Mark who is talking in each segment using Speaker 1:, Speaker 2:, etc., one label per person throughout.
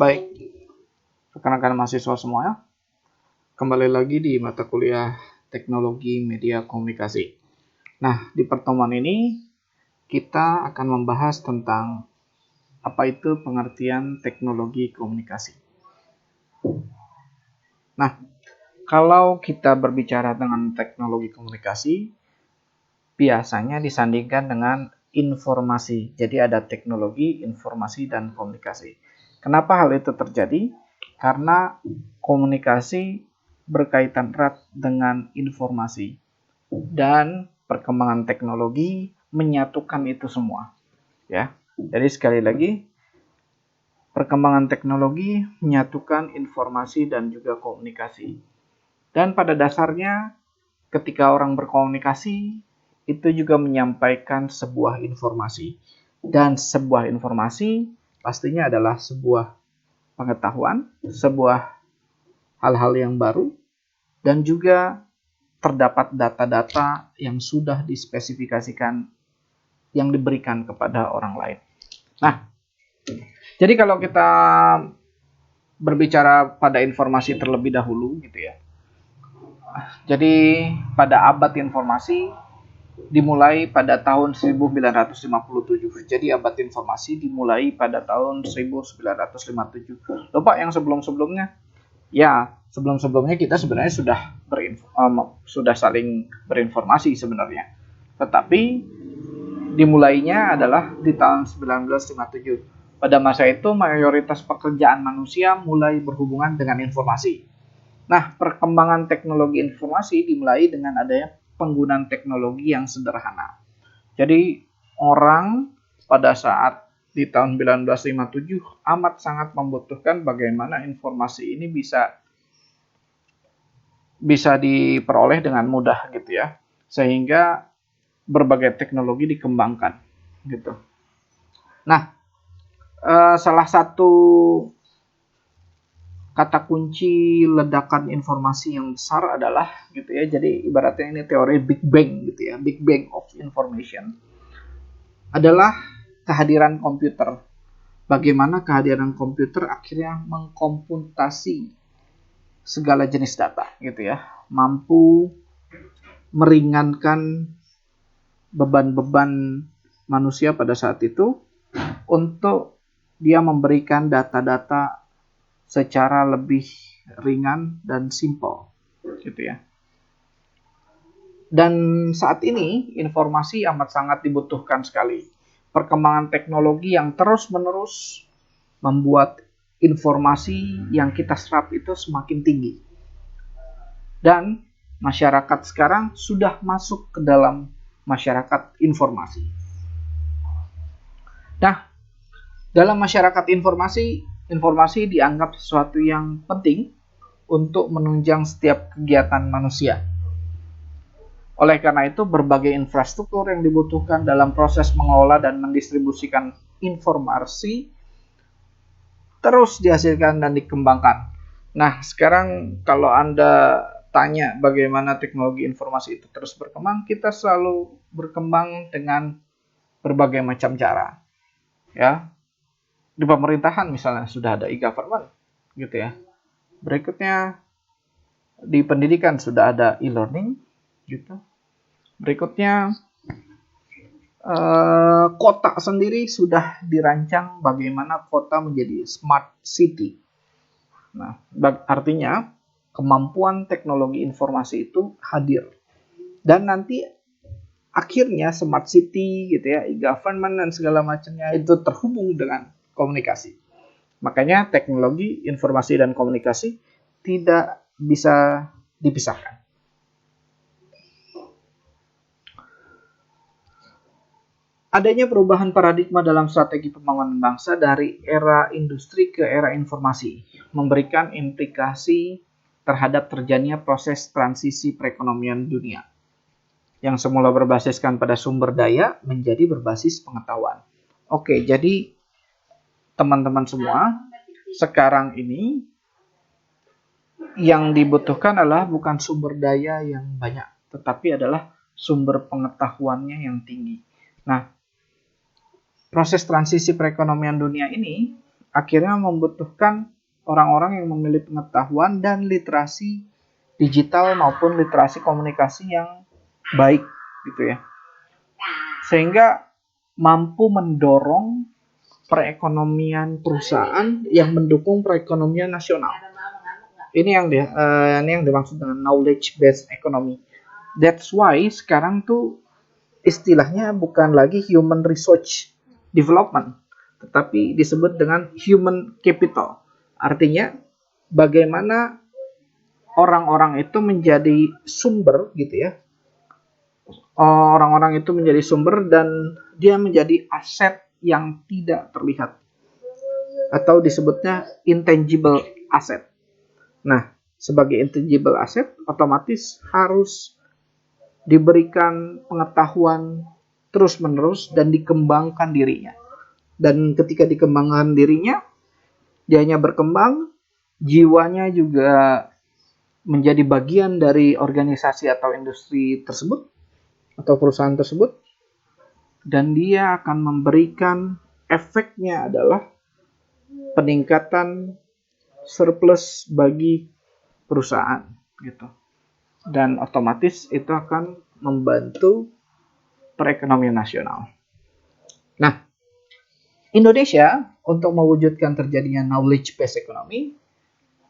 Speaker 1: Baik, rekan-rekan mahasiswa semuanya, kembali lagi di mata kuliah Teknologi Media Komunikasi. Nah, di pertemuan ini kita akan membahas tentang apa itu pengertian teknologi komunikasi. Nah, kalau kita berbicara dengan teknologi komunikasi, biasanya disandingkan dengan informasi. Jadi ada teknologi, informasi, dan komunikasi. Kenapa hal itu terjadi? Karena komunikasi berkaitan erat dengan informasi dan perkembangan teknologi menyatukan itu semua. Ya, jadi sekali lagi, perkembangan teknologi menyatukan informasi dan juga komunikasi. Dan pada dasarnya, ketika orang berkomunikasi, itu juga menyampaikan sebuah informasi. Dan sebuah informasi pastinya adalah sebuah pengetahuan, sebuah hal-hal yang baru, dan juga terdapat data-data yang sudah dispesifikasikan yang diberikan kepada orang lain. Nah, jadi kalau kita berbicara pada informasi terlebih dahulu gitu ya. Jadi pada abad informasi dimulai pada tahun 1957. Jadi abad informasi dimulai pada tahun 1957. Lupa yang sebelum-sebelumnya? Ya, sebelum-sebelumnya kita sebenarnya sudah saling berinformasi sebenarnya. Tetapi dimulainya adalah di tahun 1957. Pada masa itu mayoritas pekerjaan manusia mulai berhubungan dengan informasi. Nah, perkembangan teknologi informasi dimulai dengan adanya penggunaan teknologi yang sederhana. Jadi, orang pada saat di tahun 1957 amat sangat membutuhkan bagaimana informasi ini bisa diperoleh dengan mudah gitu ya. Sehingga berbagai teknologi dikembangkan gitu. Nah, salah satu kata kunci ledakan informasi yang besar adalah gitu ya. Jadi ibaratnya ini teori Big Bang gitu ya. Big Bang of Information adalah kehadiran komputer. Bagaimana kehadiran komputer akhirnya mengkomputasi segala jenis data gitu ya. Mampu meringankan beban-beban manusia pada saat itu untuk dia memberikan data-data secara lebih ringan dan simpel gitu ya. Dan saat ini informasi amat sangat dibutuhkan sekali. Perkembangan teknologi yang terus-menerus membuat informasi yang kita serap itu semakin tinggi. Dan masyarakat sekarang sudah masuk ke dalam masyarakat informasi. Nah, dalam masyarakat informasi dianggap sesuatu yang penting untuk menunjang setiap kegiatan manusia. Oleh karena itu, berbagai infrastruktur yang dibutuhkan dalam proses mengelola dan mendistribusikan informasi terus dihasilkan dan dikembangkan. Nah, sekarang kalau Anda tanya bagaimana teknologi informasi itu terus berkembang, kita selalu berkembang dengan berbagai macam cara. Ya, di pemerintahan misalnya sudah ada e-government gitu ya. Berikutnya di pendidikan sudah ada e-learning gitu. Berikutnya kota sendiri sudah dirancang bagaimana kota menjadi smart city. Nah, artinya kemampuan teknologi informasi itu hadir. Dan nanti akhirnya smart city gitu ya, e-government dan segala macamnya itu terhubung dengan komunikasi. Makanya teknologi informasi dan komunikasi tidak bisa dipisahkan. Adanya perubahan paradigma dalam strategi pembangunan bangsa dari era industri ke era informasi, memberikan implikasi terhadap terjadinya proses transisi perekonomian dunia, yang semula berbasiskan pada sumber daya menjadi berbasis pengetahuan. Oke, jadi teman-teman semua, sekarang ini yang dibutuhkan adalah bukan sumber daya yang banyak, tetapi adalah sumber pengetahuannya yang tinggi. Nah, proses transisi perekonomian dunia ini akhirnya membutuhkan orang-orang yang memiliki pengetahuan dan literasi digital maupun literasi komunikasi yang baik gitu ya. Sehingga mampu mendorong perekonomian perusahaan yang mendukung perekonomian nasional. Ini yang dimaksud dengan knowledge based economy. That's why sekarang tuh istilahnya bukan lagi human resource development, tetapi disebut dengan human capital. Artinya bagaimana orang-orang itu menjadi sumber gitu ya. Orang-orang itu menjadi sumber dan dia menjadi aset yang tidak terlihat atau disebutnya intangible asset. Nah, sebagai intangible asset otomatis harus diberikan pengetahuan terus-menerus dan dikembangkan dirinya. Dan ketika dikembangkan dirinya, dianya berkembang, jiwanya juga menjadi bagian dari organisasi atau industri tersebut atau perusahaan tersebut, dan dia akan memberikan efeknya adalah peningkatan surplus bagi perusahaan gitu. Dan otomatis itu akan membantu perekonomian nasional. Nah, Indonesia untuk mewujudkan terjadinya knowledge based economy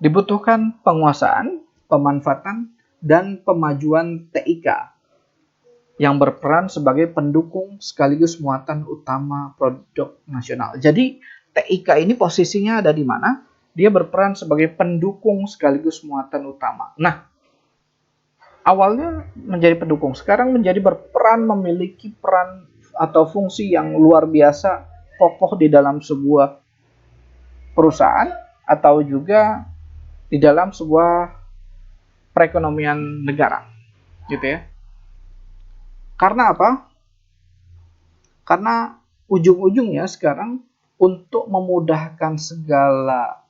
Speaker 1: dibutuhkan penguasaan, pemanfaatan, dan pemajuan TIK yang berperan sebagai pendukung sekaligus muatan utama produk nasional. Jadi TIK ini posisinya ada di mana? Dia berperan sebagai pendukung sekaligus muatan utama. Nah, awalnya menjadi pendukung, sekarang menjadi berperan, memiliki peran atau fungsi yang luar biasa kokoh di dalam sebuah perusahaan atau juga di dalam sebuah perekonomian negara, gitu ya. Karena apa? Karena ujung-ujungnya sekarang untuk memudahkan segala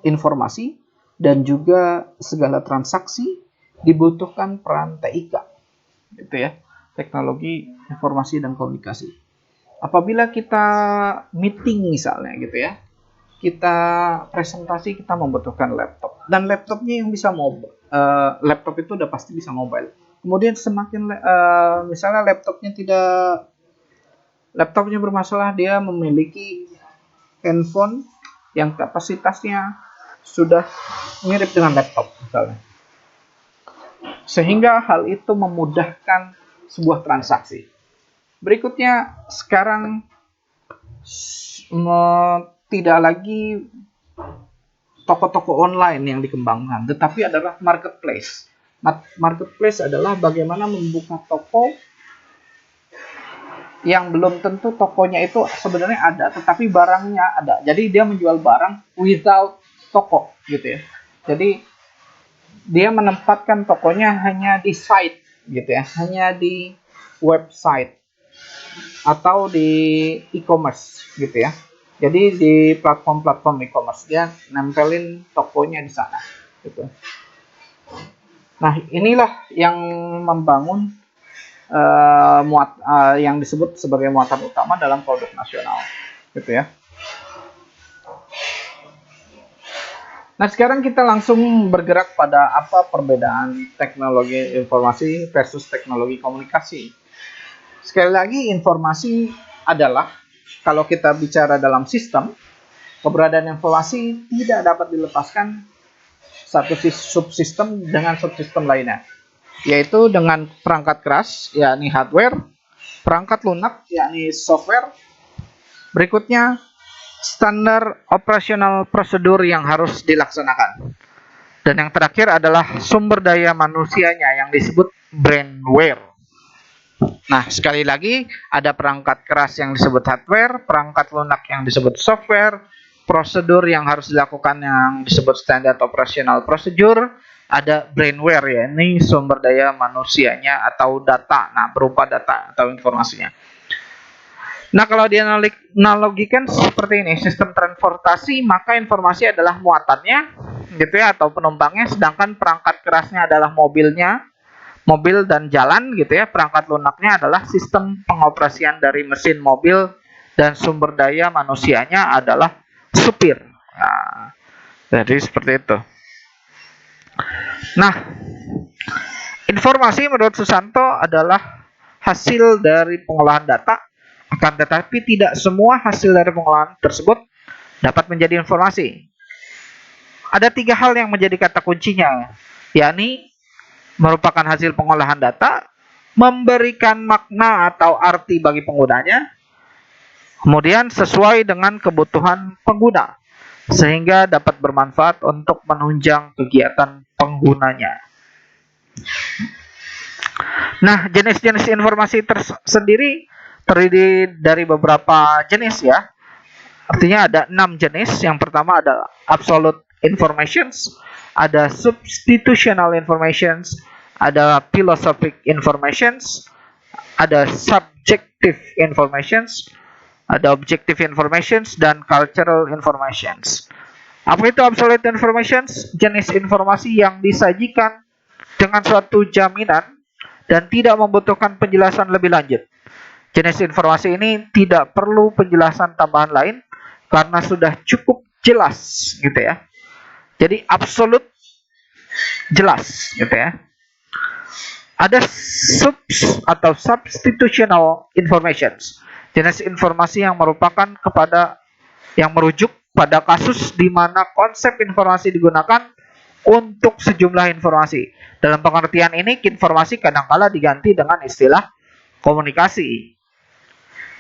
Speaker 1: informasi dan juga segala transaksi dibutuhkan peran TIK, gitu ya, teknologi informasi dan komunikasi. Apabila kita meeting misalnya, gitu ya, kita presentasi, kita membutuhkan laptop, dan laptopnya yang bisa mobile. Laptop itu udah pasti bisa mobile. Kemudian semakin misalnya laptopnya bermasalah, dia memiliki handphone yang kapasitasnya sudah mirip dengan laptop misalnya. Sehingga hal itu memudahkan sebuah transaksi. Berikutnya, sekarang tidak lagi toko-toko online yang dikembangkan, tetapi adalah marketplace. Marketplace adalah bagaimana membuka toko yang belum tentu tokonya itu sebenarnya ada, tetapi barangnya ada. Jadi dia menjual barang without toko, gitu ya. Jadi dia menempatkan tokonya hanya di site, gitu ya, hanya di website atau di e-commerce, gitu ya. Jadi di platform-platform e-commerce dia nempelin tokonya di sana, gitu. Nah, inilah yang membangun yang disebut sebagai muatan utama dalam produk nasional, gitu ya. Nah, sekarang kita langsung bergerak pada apa perbedaan teknologi informasi versus teknologi komunikasi. Sekali lagi, informasi adalah, kalau kita bicara dalam sistem, keberadaan informasi tidak dapat dilepaskan satu subsistem dengan subsistem lainnya, yaitu dengan perangkat keras, yakni hardware, perangkat lunak, yakni software. Berikutnya, standar operasional prosedur yang harus dilaksanakan. Dan yang terakhir adalah sumber daya manusianya yang disebut brainware. Nah, sekali lagi, ada perangkat keras yang disebut hardware, perangkat lunak yang disebut software, prosedur yang harus dilakukan yang disebut standar operasional prosedur, ada brainware, ya, ini sumber daya manusianya atau data, nah berupa data atau informasinya. Nah, kalau dianalogikan seperti ini, sistem transportasi, maka informasi adalah muatannya, gitu ya, atau penumpangnya, sedangkan perangkat kerasnya adalah mobil dan jalan, gitu ya. Perangkat lunaknya adalah sistem pengoperasian dari mesin mobil dan sumber daya manusianya adalah supir. Nah, jadi seperti itu. Nah, informasi menurut Susanto adalah hasil dari pengolahan data, akan tetapi tidak semua hasil dari pengolahan tersebut dapat menjadi informasi. Ada 3 hal yang menjadi kata kuncinya, yakni merupakan hasil pengolahan data, memberikan makna atau arti bagi penggunanya, kemudian sesuai dengan kebutuhan pengguna, sehingga dapat bermanfaat untuk menunjang kegiatan penggunanya. Nah, jenis-jenis informasi tersendiri terdiri dari beberapa jenis ya. Artinya ada 6 jenis. Yang pertama ada absolute informations, ada substitutional informations, ada philosophic informations, ada subjective informations, ada objective informations, dan cultural informations. Apa itu absolute informations? Jenis informasi yang disajikan dengan suatu jaminan dan tidak membutuhkan penjelasan lebih lanjut. Jenis informasi ini tidak perlu penjelasan tambahan lain karena sudah cukup jelas, gitu ya. Jadi absolut jelas, gitu ya. Ada atau substitutional informations, jenis informasi yang merujuk pada kasus di mana konsep informasi digunakan untuk sejumlah informasi. Dalam pengertian ini, informasi kadangkala diganti dengan istilah komunikasi.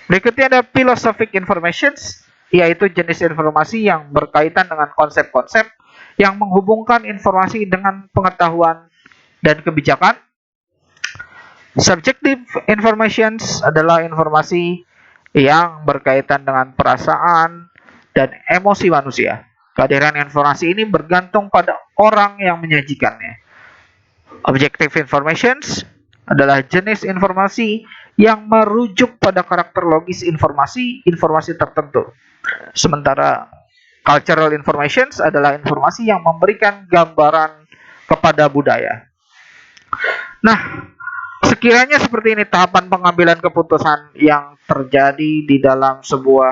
Speaker 1: Berikutnya ada philosophic informations, yaitu jenis informasi yang berkaitan dengan konsep-konsep yang menghubungkan informasi dengan pengetahuan dan kebijakan. Subjective informations adalah informasi yang berkaitan dengan perasaan dan emosi manusia. Kehadiran informasi ini bergantung pada orang yang menyajikannya. Objective informations adalah jenis informasi yang merujuk pada karakter logis informasi tertentu. Sementara cultural informations adalah informasi yang memberikan gambaran kepada budaya. Nah, sekiranya seperti ini tahapan pengambilan keputusan yang terjadi di dalam sebuah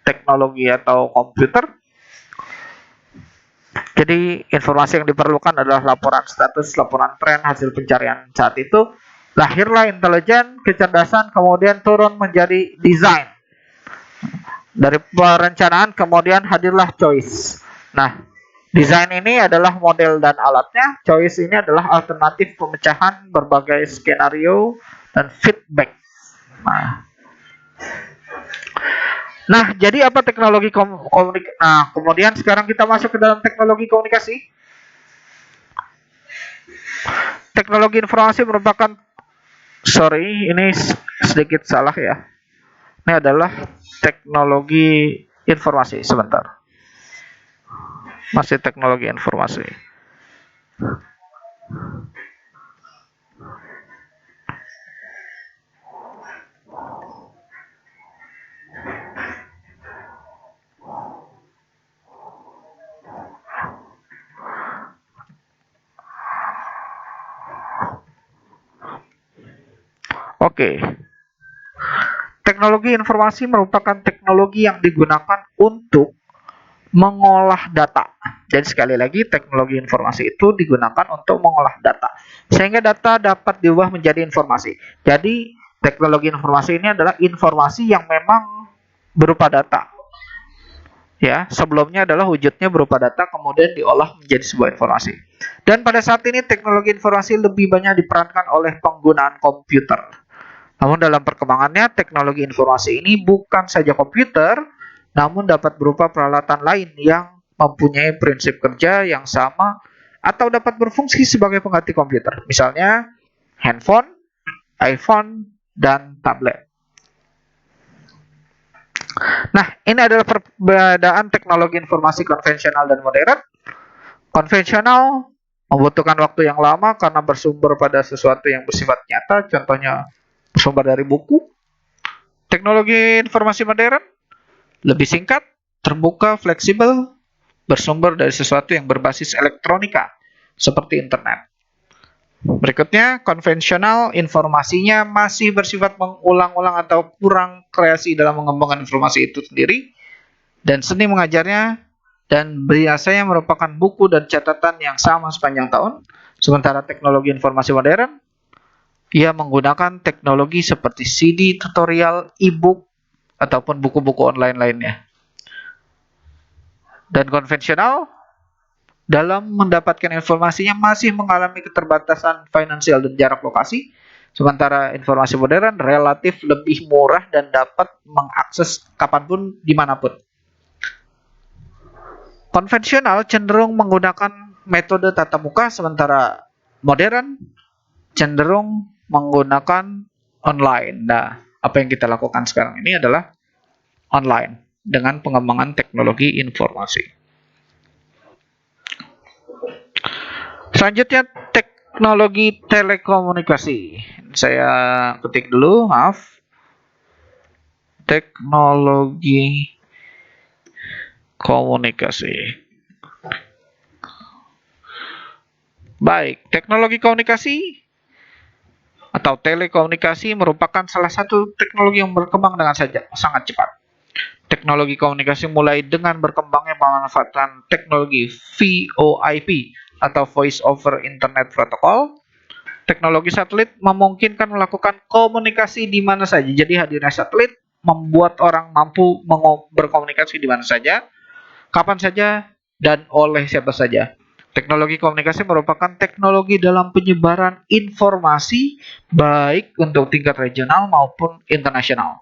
Speaker 1: teknologi atau komputer. Jadi informasi yang diperlukan adalah laporan status, laporan tren, hasil pencarian saat itu. Lahirlah intelijen, kecerdasan, kemudian turun menjadi desain. Dari perencanaan kemudian hadirlah choice. Nah, desain ini adalah model dan alatnya. Choice ini adalah alternatif pemecahan berbagai skenario dan feedback. Nah, jadi apa teknologi komunikasi? Nah, kemudian sekarang kita masuk ke dalam teknologi komunikasi. Teknologi informasi merupakan, ini sedikit salah ya. Ini adalah teknologi informasi. Sebentar. Masih teknologi informasi. Oke. Teknologi informasi merupakan teknologi yang digunakan untuk mengolah data. Jadi sekali lagi, teknologi informasi itu digunakan untuk mengolah data, sehingga data dapat diubah menjadi informasi. Jadi teknologi informasi ini adalah informasi yang memang berupa data. Ya, sebelumnya adalah wujudnya berupa data, kemudian diolah menjadi sebuah informasi. Dan pada saat ini teknologi informasi lebih banyak diperankan oleh penggunaan komputer. Namun dalam perkembangannya, teknologi informasi ini bukan saja komputer, namun dapat berupa peralatan lain yang mempunyai prinsip kerja yang sama atau dapat berfungsi sebagai pengganti komputer. Misalnya handphone, iPhone, dan tablet. Nah, ini adalah perbedaan teknologi informasi konvensional dan modern. Konvensional membutuhkan waktu yang lama karena bersumber pada sesuatu yang bersifat nyata, contohnya bersumber dari buku. Teknologi informasi modern lebih singkat, terbuka, fleksibel, bersumber dari sesuatu yang berbasis elektronika, seperti internet. Berikutnya, konvensional informasinya masih bersifat mengulang-ulang atau kurang kreasi dalam mengembangkan informasi itu sendiri, dan seni mengajarnya dan biasanya merupakan buku dan catatan yang sama sepanjang tahun. Sementara teknologi informasi modern, ia menggunakan teknologi seperti CD, tutorial, e-book, ataupun buku-buku online lainnya. Dan konvensional dalam mendapatkan informasinya masih mengalami keterbatasan finansial dan jarak lokasi, sementara informasi modern relatif lebih murah dan dapat mengakses kapanpun dimanapun. Konvensional cenderung menggunakan metode tatap muka, sementara modern cenderung menggunakan online. Nah, apa yang kita lakukan sekarang ini adalah online dengan pengembangan teknologi informasi. Selanjutnya, teknologi telekomunikasi. Saya ketik dulu, maaf. Teknologi komunikasi. Baik, teknologi komunikasi atau telekomunikasi merupakan salah satu teknologi yang berkembang dengan sangat cepat. Teknologi komunikasi mulai dengan berkembangnya pemanfaatan teknologi VoIP atau Voice over Internet Protocol. Teknologi satelit memungkinkan melakukan komunikasi di mana saja. Jadi hadirnya satelit membuat orang mampu berkomunikasi di mana saja, kapan saja, dan oleh siapa saja. Teknologi komunikasi merupakan teknologi dalam penyebaran informasi baik untuk tingkat regional maupun internasional.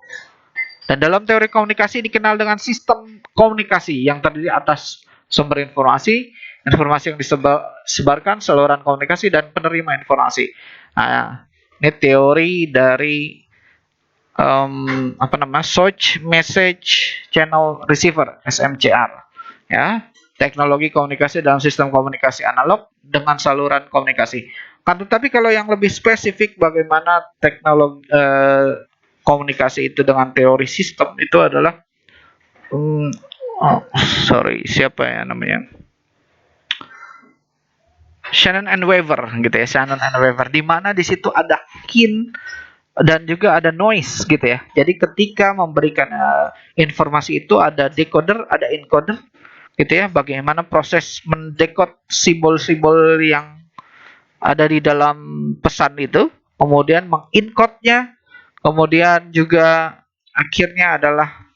Speaker 1: Dan dalam teori komunikasi dikenal dengan sistem komunikasi yang terdiri atas sumber informasi, informasi yang disebarkan, saluran komunikasi, dan penerima informasi. Nah, ini teori dari Search Message Channel Receiver (SMCR). Ya, teknologi komunikasi dalam sistem komunikasi analog dengan saluran komunikasi. Tetapi kalau yang lebih spesifik bagaimana teknologi komunikasi itu dengan teori sistem itu adalah siapa ya namanya? Shannon and Weaver gitu ya, Shannon and Weaver, di mana di situ ada kin dan juga ada noise gitu ya. Jadi ketika memberikan informasi itu ada decoder, ada encoder gitu ya. Bagaimana proses mendekod simbol-simbol yang ada di dalam pesan itu, kemudian mengencode-nya, kemudian juga akhirnya adalah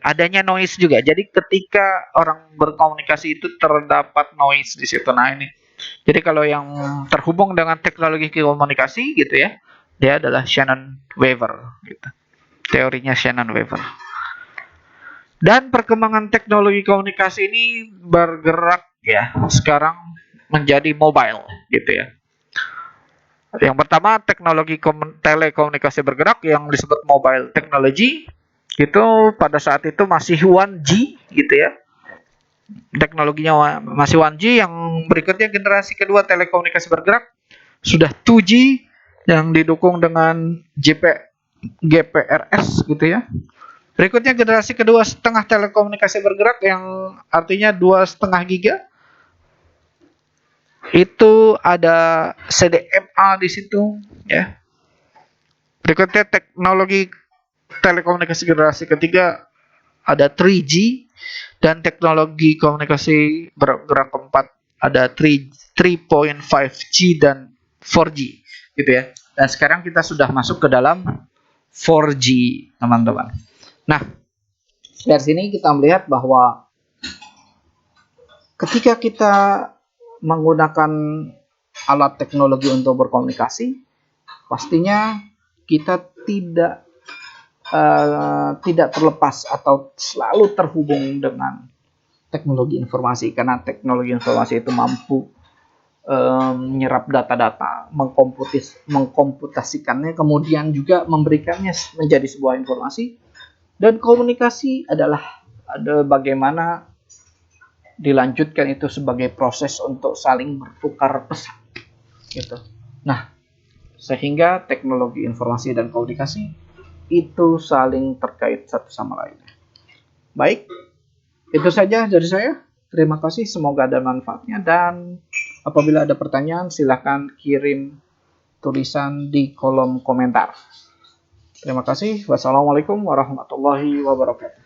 Speaker 1: adanya noise juga. Jadi ketika orang berkomunikasi itu terdapat noise di situ. Nah, ini. Jadi kalau yang terhubung dengan teknologi komunikasi gitu ya, dia adalah Shannon Weaver gitu. Teorinya Shannon Weaver. Dan perkembangan teknologi komunikasi ini bergerak ya sekarang menjadi mobile gitu ya. Yang pertama, teknologi telekomunikasi bergerak yang disebut mobile technology itu pada saat itu masih 1G gitu ya. Teknologinya masih 1G. Yang berikutnya generasi kedua telekomunikasi bergerak sudah 2G yang didukung dengan GPRS gitu ya. Berikutnya generasi kedua setengah telekomunikasi bergerak yang artinya 2,5 giga. Itu ada CDMA di situ ya. Berikutnya teknologi telekomunikasi generasi ketiga ada 3G, dan teknologi komunikasi bergerak keempat ada 3.5G dan 4G gitu ya. Dan sekarang kita sudah masuk ke dalam 4G, teman-teman. Nah, dari sini kita melihat bahwa ketika kita menggunakan alat teknologi untuk berkomunikasi, pastinya kita tidak terlepas atau selalu terhubung dengan teknologi informasi, karena teknologi informasi itu mampu menyerap data-data, mengkomputasikannya, kemudian juga memberikannya menjadi sebuah informasi. Dan komunikasi adalah bagaimana dilanjutkan itu sebagai proses untuk saling bertukar pesan gitu. Nah, sehingga teknologi informasi dan komunikasi itu saling terkait satu sama lain. Baik, itu saja dari saya. Terima kasih, semoga ada manfaatnya dan Apabila ada pertanyaan, silahkan kirim tulisan di kolom komentar. Terima kasih. Wassalamualaikum warahmatullahi wabarakatuh.